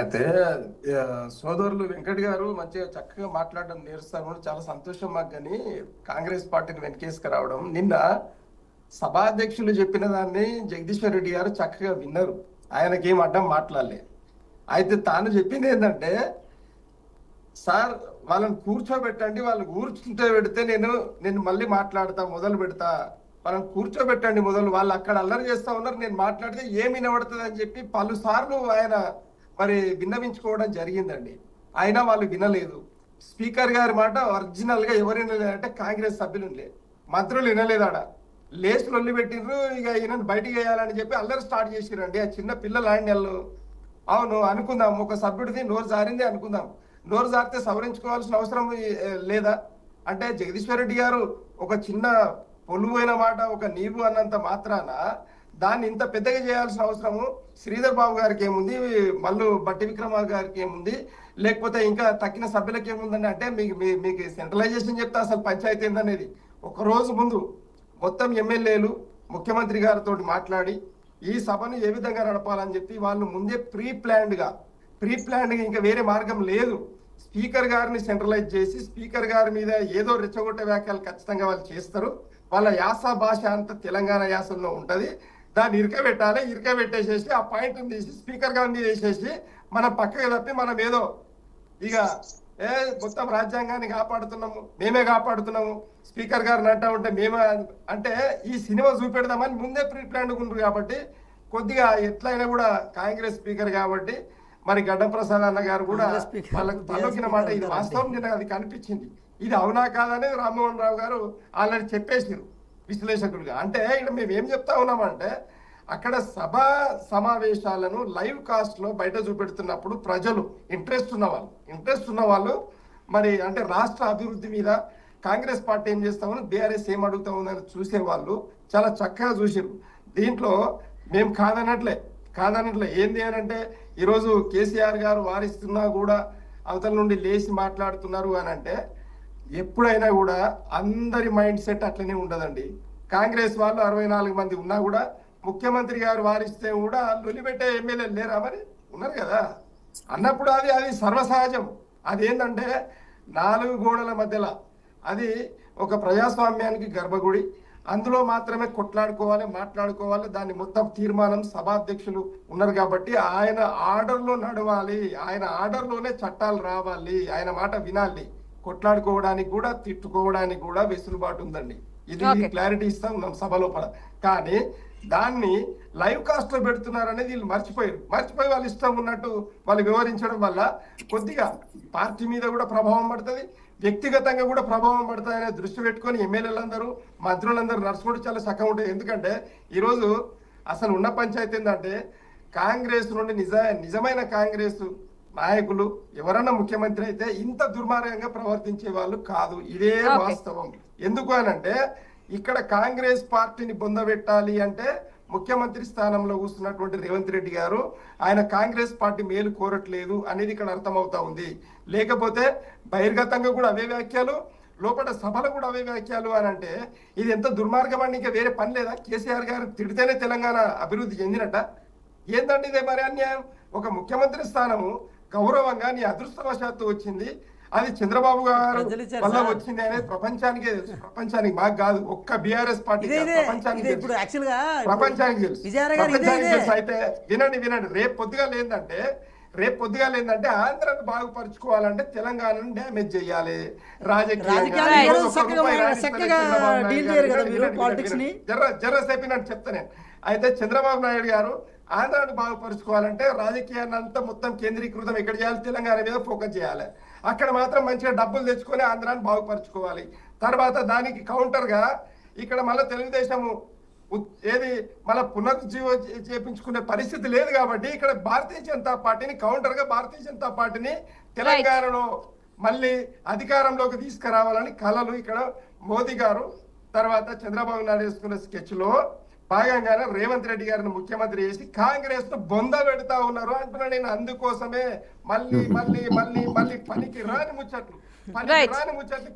అయితే సోదరులు వెంకట్ గారు మంచిగా చక్కగా మాట్లాడడం నేర్స్తారు, చాలా సంతోషం మాకు. కానీ కాంగ్రెస్ పార్టీని వెనకేసుకురావడం, నిన్న సభాధ్యక్షులు చెప్పిన దాన్ని జగదీశ్వర్ రెడ్డి గారు చక్కగా విన్నారు. ఆయనకేం అడ్డం మాట్లాడలే. అయితే తాను చెప్పింది ఏంటంటే, సార్ వాళ్ళని కూర్చోబెట్టండి, వాళ్ళు కూర్చుంటే పెడితే నేను నేను మళ్ళీ మాట్లాడతా, మొదలు పెడతా. వాళ్ళని కూర్చోబెట్టండి మొదలు, వాళ్ళు అక్కడ అల్లరి చేస్తా ఉన్నారు, నేను మాట్లాడితే ఏమి వినబడుతుంది అని చెప్పి పలుసార్లు ఆయన మరి విన్నవించుకోవడం జరిగిందండి. అయినా వాళ్ళు వినలేదు. స్పీకర్ గారి మాట ఒరిజినల్ గా ఎవరు వినలేదంటే కాంగ్రెస్ సభ్యులు లేదు, మంత్రులు వినలేదాడ. లేచి లొల్లి పెట్టిండ్రు. ఇక ఈయనను బయటికి వేయాలని చెప్పి అల్లరి స్టార్ట్ చేసిరండి ఆ చిన్న పిల్లలు వాళ్ళు. అవును అనుకుందాం, ఒక సభ్యుడిది నోరు జారింది అనుకుందాం. నోరు జారితే సవరించుకోవాల్సిన అవసరం లేదా? అంటే జగదీశ్వర్ రెడ్డి గారు ఒక చిన్న పొలువైన మాట, ఒక నీవు అన్నంత మాత్రాన దాన్ని ఇంత పెద్దగా చేయాల్సిన అవసరము శ్రీధర్ బాబు గారికి ఏముంది, మల్లు బట్టి విక్రమార్ గారికి ఏముంది, లేకపోతే ఇంకా తక్కిన సభ్యులకి ఏముందని? అంటే మీకు మీకు సెంట్రలైజేషన్ చెప్తే అసలు పంచాయతీ ఏందనేది ఒక రోజు ముందు మొత్తం ఎమ్మెల్యేలు ముఖ్యమంత్రి గారితో మాట్లాడి ఈ సభను ఏ విధంగా నడపాలని చెప్పి వాళ్ళు ముందే ప్రీ ప్లాన్డ్ గా ఇంకా వేరే మార్గం లేదు. స్పీకర్ గారిని సెంట్రలైజ్ చేసి స్పీకర్ గారి మీద ఏదో రెచ్చగొట్టే వ్యాఖ్యలు ఖచ్చితంగా వాళ్ళు చేస్తారు. వాళ్ళ యాస భాష అంతా తెలంగాణ యాసల్లో ఉంటది. దాన్ని ఇరకబెట్టేసేసి ఆ పాయింట్ తీసి స్పీకర్ గారిని వేసేసి మనం పక్కకి తప్పి మనం ఏదో ఇక మొత్తం రాజ్యాంగాన్ని కాపాడుతున్నాము, మేమే కాపాడుతున్నాము, స్పీకర్ గారిని అంటా ఉంటే మేమే అంటే ఈ సినిమా చూపెడదామని ముందే ప్రీ ప్లాన్ ఉండరు. కాబట్టి కొద్దిగా ఎట్లయినా కూడా కాంగ్రెస్ స్పీకర్ కాబట్టి మరి గడ్డం ప్రసాద్ అన్న గారు కూడా వాళ్ళకి తలొక్కిన మాట ఇది వాస్తవం. నిన్న అది కనిపించింది. ఇది అవునా కాదనేది రామ్మోహన్ రావు గారు ఆల్రెడీ చెప్పేసారు విశ్లేషకులుగా. అంటే ఇక్కడ మేము ఏం చెప్తా ఉన్నామంటే, అక్కడ సభా సమావేశాలను లైవ్ కాస్ట్ లో బయట చూపెడుతున్నప్పుడు ప్రజలు ఇంట్రెస్ట్ ఉన్న వాళ్ళు మరి అంటే రాష్ట్ర అభివృద్ధి మీద కాంగ్రెస్ పార్టీ ఏం చేస్తామని, బీఆర్ఎస్ ఏం అడుగుతా ఉందని చూసే వాళ్ళు చాలా చక్కగా చూసారు. దీంట్లో మేము కాదనట్లే ఏంది అని అంటే, ఈరోజు కేసీఆర్ గారు వారిస్తున్నా కూడా అవతల నుండి లేచి మాట్లాడుతున్నారు అని అంటే, ఎప్పుడైనా కూడా అందరి మైండ్ సెట్ అట్లనే ఉండదండి. కాంగ్రెస్ వాళ్ళు 64 మంది ఉన్నా కూడా ముఖ్యమంత్రి గారు వారిస్తే కూడా లొలిపెట్టే ఎమ్మెల్యేలు లేరా? మరి ఉన్నారు కదా. అన్నప్పుడు అది సర్వసహజం. అదేంటంటే 4 గోడల మధ్యలో అది ఒక ప్రజాస్వామ్యానికి గర్భగుడి. అందులో మాత్రమే కొట్లాడుకోవాలి, మాట్లాడుకోవాలి. దాన్ని మొత్తం తీర్మానం సభాధ్యక్షులు ఉన్నారు కాబట్టి ఆయన ఆర్డర్లో నడవాలి, ఆయన ఆర్డర్లోనే చట్టాలు రావాలి, ఆయన మాట వినాలి. కొట్లాడుకోవడానికి కూడా తిట్టుకోవడానికి కూడా వెసులుబాటు ఉందండి. ఇది క్లారిటీ ఇస్తా ఉన్నాం సభ లోపల. కానీ దాన్ని లైవ్ కాస్ట్ లో పెడుతున్నారు అనేది వీళ్ళు మర్చిపోయి వాళ్ళ ఇష్టం ఉన్నట్టు వాళ్ళు వివరించడం వల్ల కొద్దిగా పార్టీ మీద కూడా ప్రభావం పడుతుంది, వ్యక్తిగతంగా కూడా ప్రభావం పడుతుంది అనే దృష్టి పెట్టుకొని ఎమ్మెల్యేలందరూ మంత్రులందరూ నడుచుకుంటూ చాలా చక్కగా ఉంటుంది. ఎందుకంటే ఈరోజు అసలు ఉన్న పంచాయతీ ఏంటంటే, కాంగ్రెస్ నుండి నిజమైన కాంగ్రెస్ నాయకులు ఎవరన్నా ముఖ్యమంత్రి అయితే ఇంత దుర్మార్గంగా ప్రవర్తించే వాళ్ళు కాదు. ఇదే వాస్తవం. ఎందుకు అనంటే, ఇక్కడ కాంగ్రెస్ పార్టీని బొందబెట్టాలి అంటే ముఖ్యమంత్రి స్థానంలో కూర్చున్నటువంటి రేవంత్ రెడ్డి గారు ఆయన కాంగ్రెస్ పార్టీ మేలు కోరట్లేదు అనేది ఇక్కడ అర్థమవుతా ఉంది. లేకపోతే బహిర్గతంగా కూడా అవే వ్యాఖ్యలు, లోపల సభలు కూడా అవే వ్యాఖ్యలు అని అంటే ఇది ఎంత దుర్మార్గం అండి. ఇంకా వేరే పని లేదా? కేసీఆర్ గారు తిడితేనే తెలంగాణ అభివృద్ధి చెందినట్ట ఏందండి? ఇదే మరి అన్యాయం. ఒక ముఖ్యమంత్రి స్థానము గౌరవంగా నీ అదృష్టవశాత్తు వచ్చింది, అది చంద్రబాబు గారు వల్ల వచ్చింది అనేది ప్రపంచానికే తెలుసు. ప్రపంచానికి మాకు కాదు, ఒక్క బీఆర్ఎస్ పార్టీ ప్రపంచానికి తెలుసు. అయితే వినండి, రేపు పొద్దుగా లేదంటే ఆంధ్రాను బాగుపరుచుకోవాలంటే తెలంగాణను డ్యామేజ్ చేయాలి. జర్రసేపినట్టు చెప్తాను. అయితే చంద్రబాబు నాయుడు గారు ఆంధ్రాను బాగుపరుచుకోవాలంటే రాజకీయాన్ని అంతా మొత్తం కేంద్రీకృతం ఎక్కడ చేయాలి? తెలంగాణ మీద ఫోకస్ చేయాలి. అక్కడ మాత్రం మంచిగా డబ్బులు తెచ్చుకొని ఆంధ్రాన్ని బాగుపరుచుకోవాలి. తర్వాత దానికి కౌంటర్ గా ఇక్కడ మళ్ళీ తెలుగుదేశము ఏది మళ్ళీ పునరుజ్జీవ చేపించుకునే పరిస్థితి లేదు. కాబట్టి ఇక్కడ భారతీయ జనతా పార్టీని కౌంటర్ గా భారతీయ జనతా పార్టీని తెలంగాణలో మళ్ళీ అధికారంలోకి తీసుకురావాలని కలలు ఇక్కడ మోదీ గారు తర్వాత చంద్రబాబు నాయుడు వేసుకున్న స్కెచ్ లో భాగంగానే రేవంత్ రెడ్డి గారిని ముఖ్యమంత్రి చేసి కాంగ్రెస్ ను బొంద పెడతా ఉన్నారు అంటున్నా నేను. అందుకోసమే మళ్ళీ పనికి రాని ముచ్చట్లు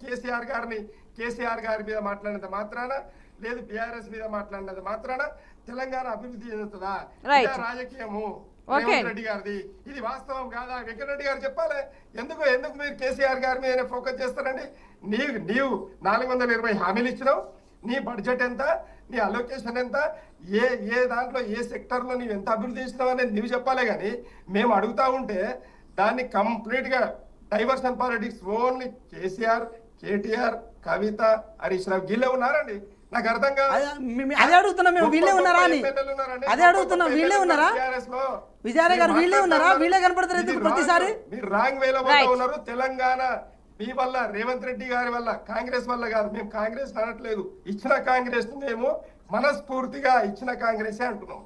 కేసీఆర్ గారి మీద మాట్లాడినంత మాత్రాన, లేదు బీఆర్ఎస్ మీద మాట్లాడినంత మాత్రాన తెలంగాణ అభివృద్ధి చెందుతుందా? రాజకీయము ఓకే. రేవంత్ రెడ్డి గారిది. ఇది వాస్తవం కాదా? వెంకటరెడ్డి గారు చెప్పాలి. ఎందుకు ఎందుకు మీరు కేసీఆర్ గారి మీద ఫోకస్ చేస్తారండి? నీవు 420 హామీలు ఇచ్చినావు. నీ బడ్జెట్ ఎంత, నీ అలొకేషన్ ఎంత, ఏ ఏ దాంట్లో ఏ సెక్టర్ లో నీవు ఎంత అభివృద్ధి చేసినావు అనేది నీవు చెప్పాలి. కానీ మేము అడుగుతా ఉంటే దాన్ని కంప్లీట్ గా diversion politics, only KCR, KTR, Kavitha, Harish Rao వీళ్ళే ఉన్నారండి. నాకు అర్థం కాదు. అదే అడుగుతున్నాం మేము, వీళ్ళే ఉన్నారా అని. అదే అడుగుతున్నాం, వీళ్ళే ఉన్నారా? విజయారాయ్ గారు వీళ్ళే ఉన్నారా? వీళ్ళే కనపడతారు ఎందుకు ప్రతిసారి? మీరు రాంగ్ వేలో పోతా ఉన్నారు. తెలంగాణ మీ వల్ల, రేవంత్ రెడ్డి గారి వల్ల, కాంగ్రెస్ వల్ల కాదు. మేము కాంగ్రెస్ అనట్లేదు. ఇచ్చిన కాంగ్రెస్ మేము మనస్ఫూర్తిగా ఇచ్చిన కాంగ్రెసే అంటున్నాం.